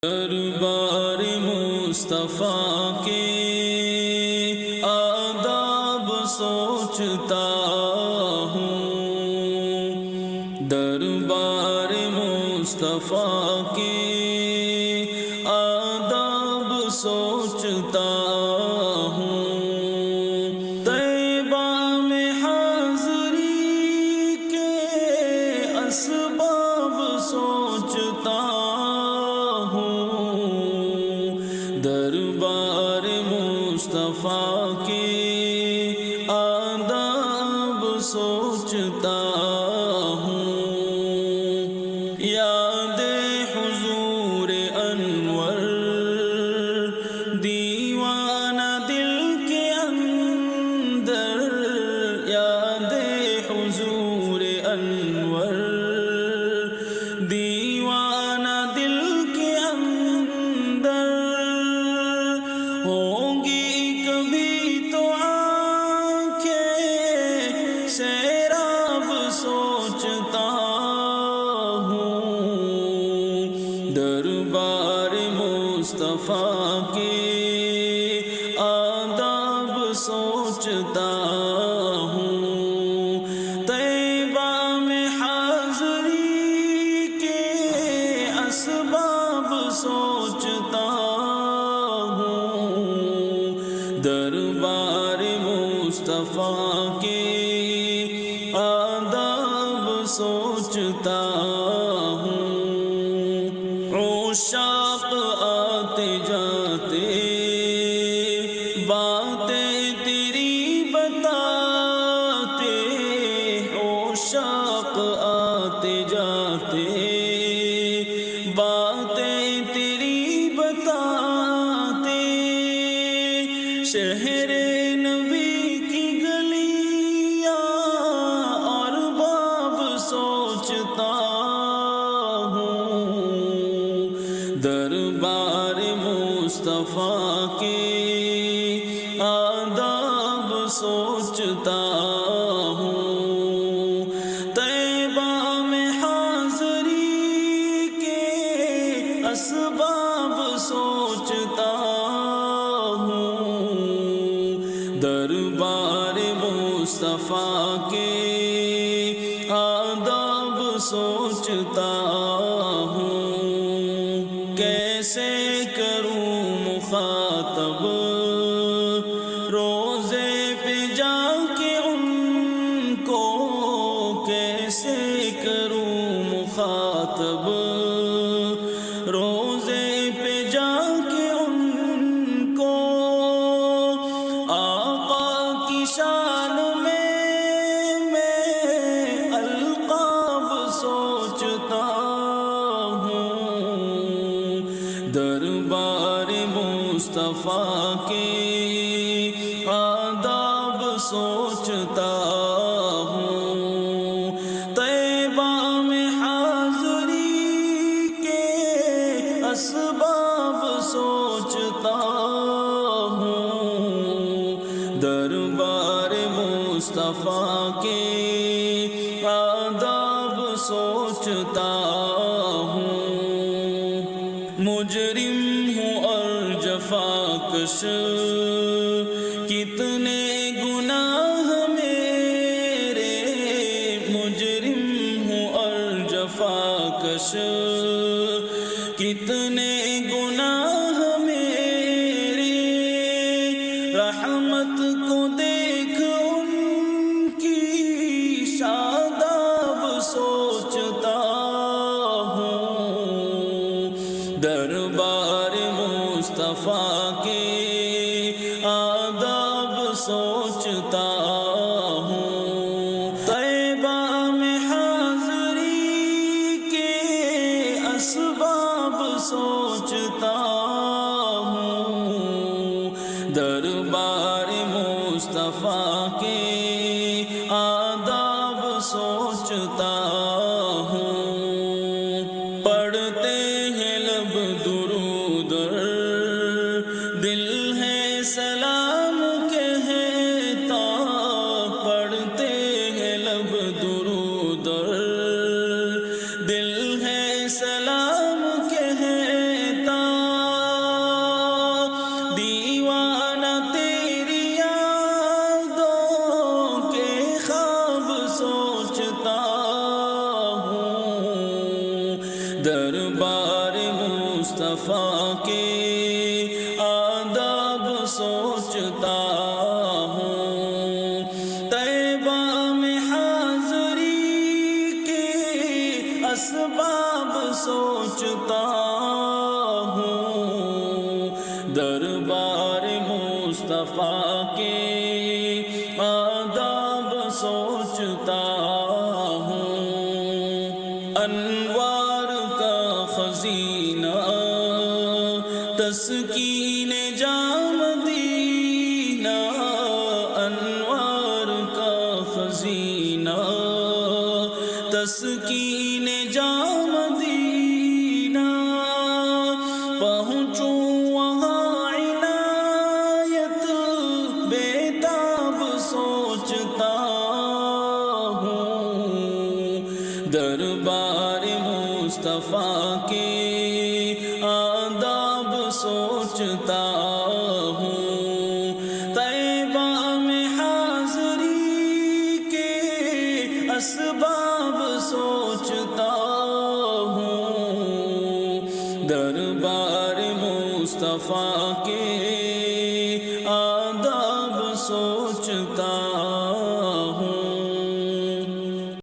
دربار مصطفیٰ کے آداب سوچتا ہوں، دربار مصطفیٰ کے آداب سوچتا ہوں، طیبہ میں حاضری کے اسباب سوچتا دربار مصطفیٰ کے آداب سوچتا ہوں، یاد حضور انور دیوانہ دل کے اندر، یاد حضور انور دیوانہ دل کے اندر، ہوں گی کبھی تو آنکھیں سیراب سوچتا ہوں، دربار مصطفیٰ کے آداب سوچتا ہوں، طیبہ میں حاضری کے اسباب سوچتا دربار مصطفیٰ کے آداب سوچتا ہوں، عشاق آتے جاتے باتیں تیری بتاتے، عشاق آتے جاتے باتیں تیری بتاتے، شہر نبی کی گلیاں اور باب سوچتا ہوں، دربار مصطفیٰ کے آداب سوچتا ہوں، طیبہ میں حاضری کے اسباب سوچتا دربار مصطفیٰ کے آداب سوچتا ہوں، کیسے کروں مخاطب روزے پہ جا کے ان کو، کیسے کروں مخاطب روزے پہ جا کے ان کو، شان میں القاب سوچتا ہوں، دربار مصطفیٰ کے آداب سوچتا ہوں، طیبہ میں حاضری کے اسباب سوچتا ہوں، دربار مصطفیٰ کے آداب سوچتا ہوں، مجرم ہوں اور جفاکش کتنے گناہ میرے، مجرم ہوں اور جفاکش کتنے گناہ میرے، رحمت کو دیکھ ان کی شاداب سوچتا ہوں، دربار مصطفیٰ کے آداب سوچتا ہوں، طیبہ میں حاضری کے اسباب سوچتا ہوں، دربار مصطفیٰ کے آداب سوچتا ہوں، پڑھتے ہیں لب درود دل ہے سلام کہتا، پڑھتے ہیں لب درود دل ہے سلام کہتا مصطفیٰ کے آداب سوچتا ہوں، طیبہ میں حاضری کے اسباب سوچتا ہوں، دربار مصطفیٰ کے آداب سوچتا ہوں، انوار کا خزینہ تسکین جام مدینہ، انوار کا خزینہ تسکین جام مدینہ، پہنچوں وہاں عنایت بیتاب سوچتا ہوں، دربار مصطفیٰ کے آداب سوچتا ہوں، طیبہ میں حاضری کے اسباب سوچتا ہوں، دربار مصطفیٰ کے